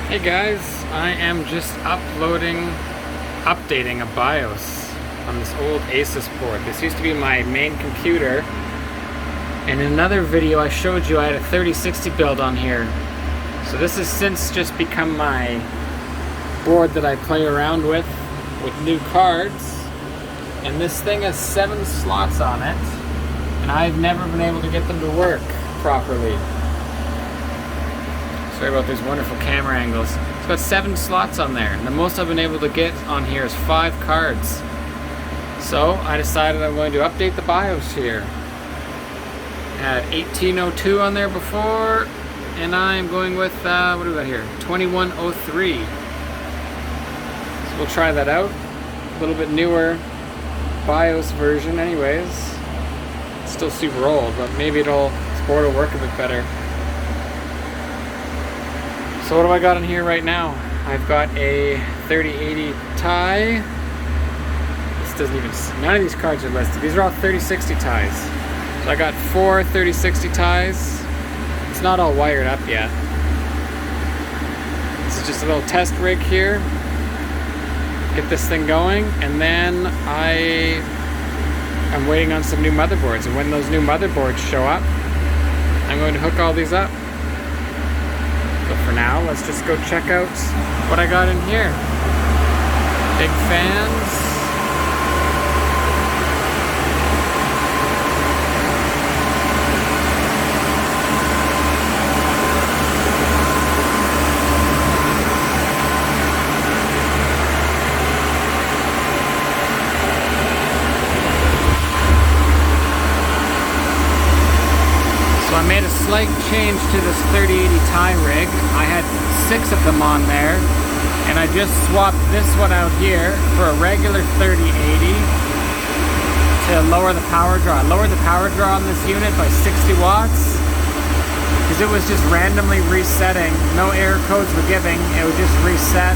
Hey guys, I am just updating a BIOS on this old ASUS board. This used to be my main computer, and in another video I showed you I had a 3060 build on here. So this has since just become my board that I play around with new cards, and this thing has 7 slots on it, and I've never been able to get them to work properly. Sorry about these wonderful camera angles. It's got 7 slots on there, and the most I've been able to get on here is 5 cards. So I decided I'm going to update the BIOS here. Had 1802 on there before, and I'm going with, what do we got here? 2103. So we'll try that out. A little bit newer BIOS version anyways. It's still super old, but maybe this board will work a bit better. So what do I got in here right now? I've got a 3080 Ti. This doesn't even, none of these cards are listed. These are all 3060 Tis. So I got 4 3060 Tis. It's not all wired up yet. This is just a little test rig here. Get this thing going, and then I'm waiting on some new motherboards, and when those new motherboards show up, I'm going to hook all these up. But for now, let's just go check out what I got in here. Big fans. I made a slight change to this 3080 Ti rig. I had 6 of them on there, and I just swapped this one out here for a regular 3080 to lower the power draw. I lowered the power draw on this unit by 60 watts because it was just randomly resetting. No error codes were giving. It would just reset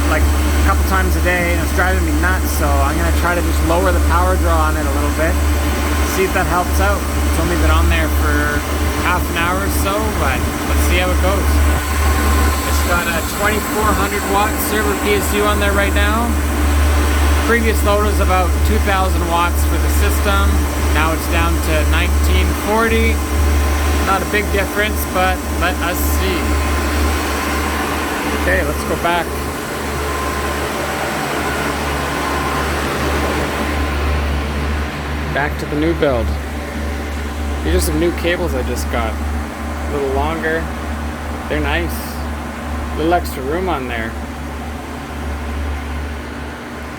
like a couple times a day, and it's driving me nuts. So I'm going to try to just lower the power draw on it a little bit. See if that helps out. It's only been on there for half an hour or so, but let's see how it goes. It's got a 2400 watt server PSU on there right now. Previous load was about 2000 watts for the system. Now it's down to 1940. Not a big difference, but let us see. Okay, let's go back. Back to the new build. These are some new cables I just got. A little longer. They're nice. A little extra room on there.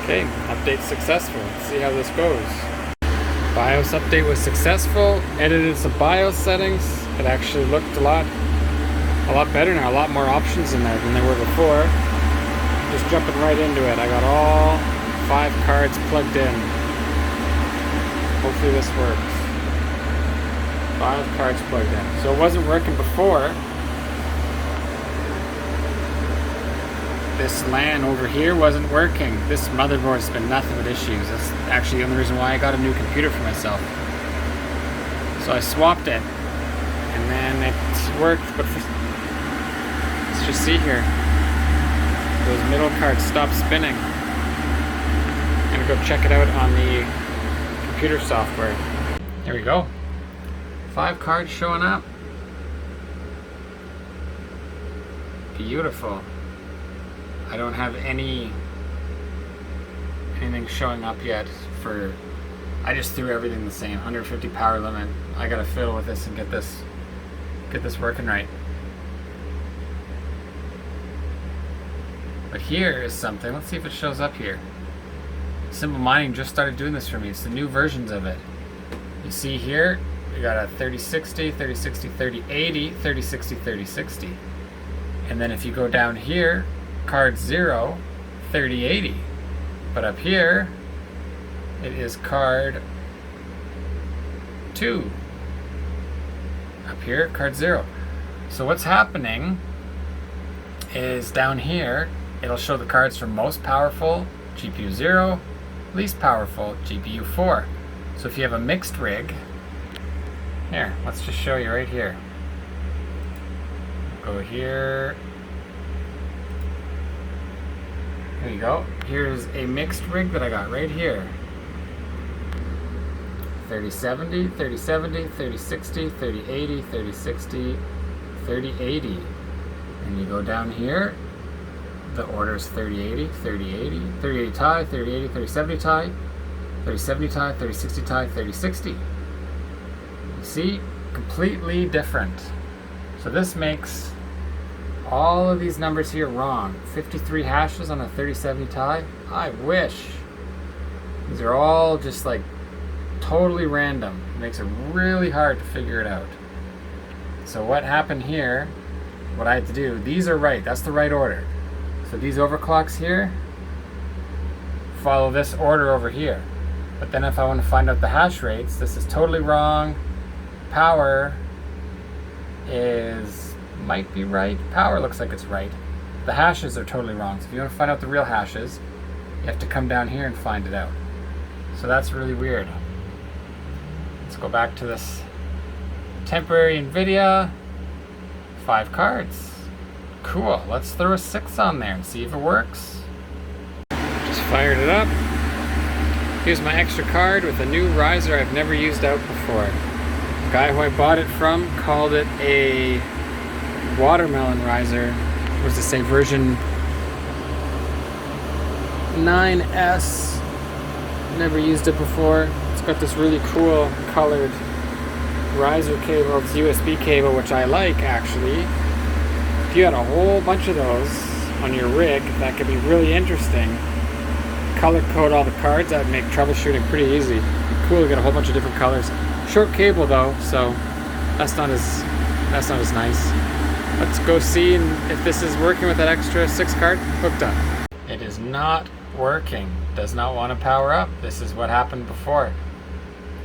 Okay, update successful. Let's see how this goes. BIOS update was successful. Edited some BIOS settings. It actually looked a lot better now. A lot more options in there than there were before. Just jumping right into it. I got all 5 cards plugged in. Hopefully this works. 5 cards plugged in. So it wasn't working before. This LAN over here wasn't working. This motherboard's been nothing but issues. That's actually the only reason why I got a new computer for myself. So I swapped it, and then it worked. But let's just see here. Those middle cards stopped spinning. I'm gonna go check it out on the computer software. Here we go. 5 cards showing up. Beautiful. I don't have anything showing up yet for. I just threw everything the same. 150 power limit. I gotta fiddle with this and get this working right. But here is something. Let's see if it shows up here. Simple Mining just started doing this for me. It's the new versions of it. You see here, we got a 3060, 3060, 3080, 3060, 3060. And then if you go down here, card 0, 3080. But up here, it is card 2. Up here, card 0. So what's happening is down here, it'll show the cards from most powerful, GPU 0, least powerful, GPU 4. So if you have a mixed rig, here, let's just show you right here. Go here, There you go. Here's a mixed rig that I got right here. 3070, 3070, 3060, 3080, 3060, 3080. And you go down here, the order's 3080, 3080, 3080 Ti, 3080, 3070 Ti, 3070 Ti, 3060 Ti, 3060. You see? Completely different. So this makes all of these numbers here wrong. 53 hashes on a 3070 Ti? I wish. These are all just like totally random. It makes it really hard to figure it out. So what happened here, what I had to do, these are right, that's the right order. So these overclocks here follow this order over here. But then if I want to find out the hash rates, this is totally wrong. Power might be right. Power looks like it's right. The hashes are totally wrong. So if you want to find out the real hashes, you have to come down here and find it out. So that's really weird. Let's go back to this temporary EVGA. 5 cards. Cool. Let's throw a 6 on there and see if it works. Just fired it up. Here's my extra card with a new riser I've never used out before. The guy who I bought it from called it a watermelon riser. What does it say? Version 9S. Never used it before. It's got this really cool colored riser cable. It's USB cable, which I like actually. If you had a whole bunch of those on your rig, that could be really interesting. Color code all the cards, that would make troubleshooting pretty easy. It'd be cool to get a whole bunch of different colors. Short cable though, so that's not as nice. Let's go see if this is working with that extra 6 card hooked up. It is not working. Does not want to power up. This is what happened before.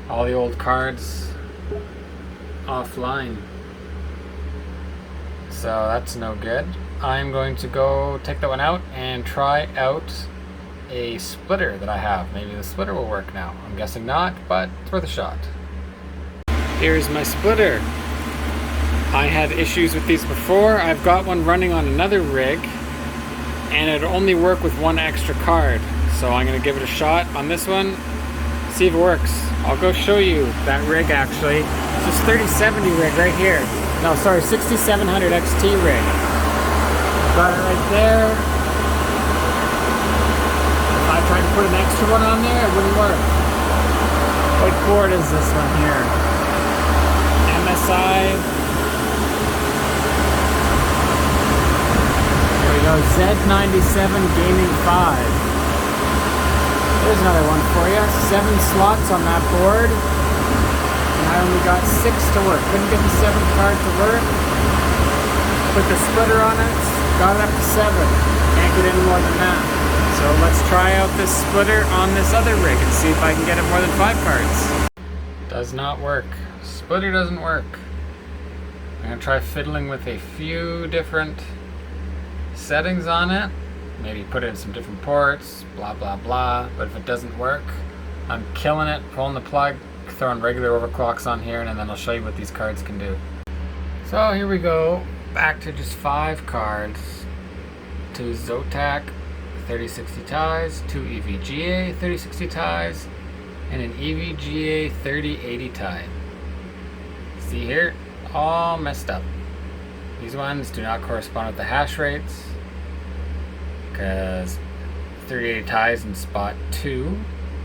All the old cards offline. So that's no good. I'm going to go take that one out and try out a splitter that I have. Maybe the splitter will work now. I'm guessing not, but it's worth a shot. Here's my splitter. I had issues with these before. I've got one running on another rig and it'll only work with 1 extra card. So I'm going to give it a shot on this one, see if it works. I'll go show you that rig actually. It's this 3070 rig right here. No, sorry, 6700 XT rig. Got it right there. If I tried to put an extra one on there, it wouldn't work. What board is this one here? MSI. There we go, Z97 Gaming 5. There's another one for you. 7 slots on that board. And I only got 6 to work. Couldn't get the 7th card to work. Put the splitter on it. Got it up to 7. Can't get any more than that. So let's try out this splitter on this other rig and see if I can get it more than 5 cards. Does not work. Splitter doesn't work. I'm going to try fiddling with a few different settings on it. Maybe put it in some different ports, blah blah blah. But if it doesn't work, I'm killing it, pulling the plug, throwing regular overclocks on here, and then I'll show you what these cards can do. So here we go, back to just 5 cards. 2 Zotac 3060 Tis, 2 EVGA 3060 Tis, and an EVGA 3080 Ti. See here, all messed up. These ones do not correspond with the hash rates, because 3080 Ti is in spot 2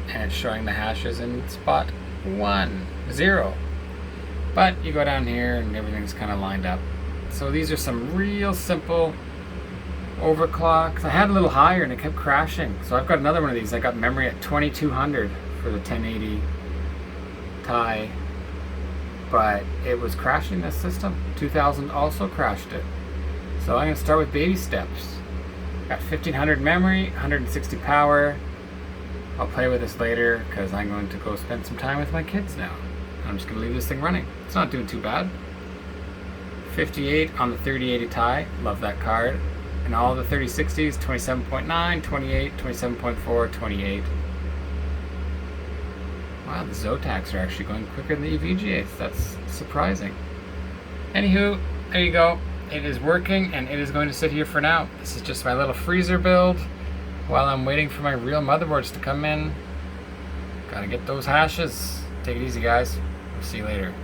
and it's showing the hashes in spot 1, 0. But you go down here and everything's kind of lined up. So these are some real simple overclocks. I had a little higher and it kept crashing. So I've got another one of these. I got memory at 2200 for the 1080 Ti, but it was crashing this system. 2000 also crashed it. So I'm going to start with baby steps. Got 1500 memory, 160 power. I'll play with this later because I'm going to go spend some time with my kids now. I'm just going to leave this thing running. It's not doing too bad. 58 on the 3080 Ti, love that card. And all the 3060s, 27.9, 28, 27.4, 28. Wow, the Zotacs are actually going quicker than the EVGAs. That's surprising. Anywho, there you go. It is working and it is going to sit here for now. This is just my little freezer build. while I'm waiting for my real motherboards to come in. Gotta get those hashes. Take it easy, guys. We'll see you later.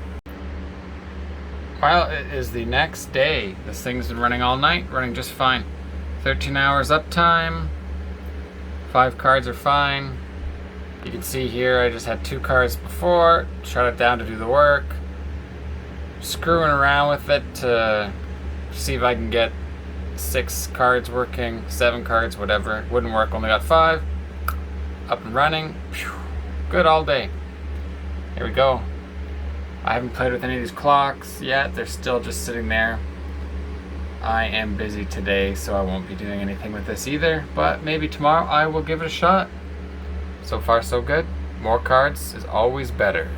Well, it is the next day. This thing's been running all night, running just fine. 13 hours uptime. 5 cards are fine. You can see here I just had 2 cards before. Shut it down to do the work. Screwing around with it to see if I can get 6 cards working, 7 cards, whatever. Wouldn't work, only got 5. Up and running. Good all day. Here we go. I haven't played with any of these clocks yet. They're still just sitting there. I am busy today, so I won't be doing anything with this either, but maybe tomorrow I will give it a shot. So far so good. More cards is always better.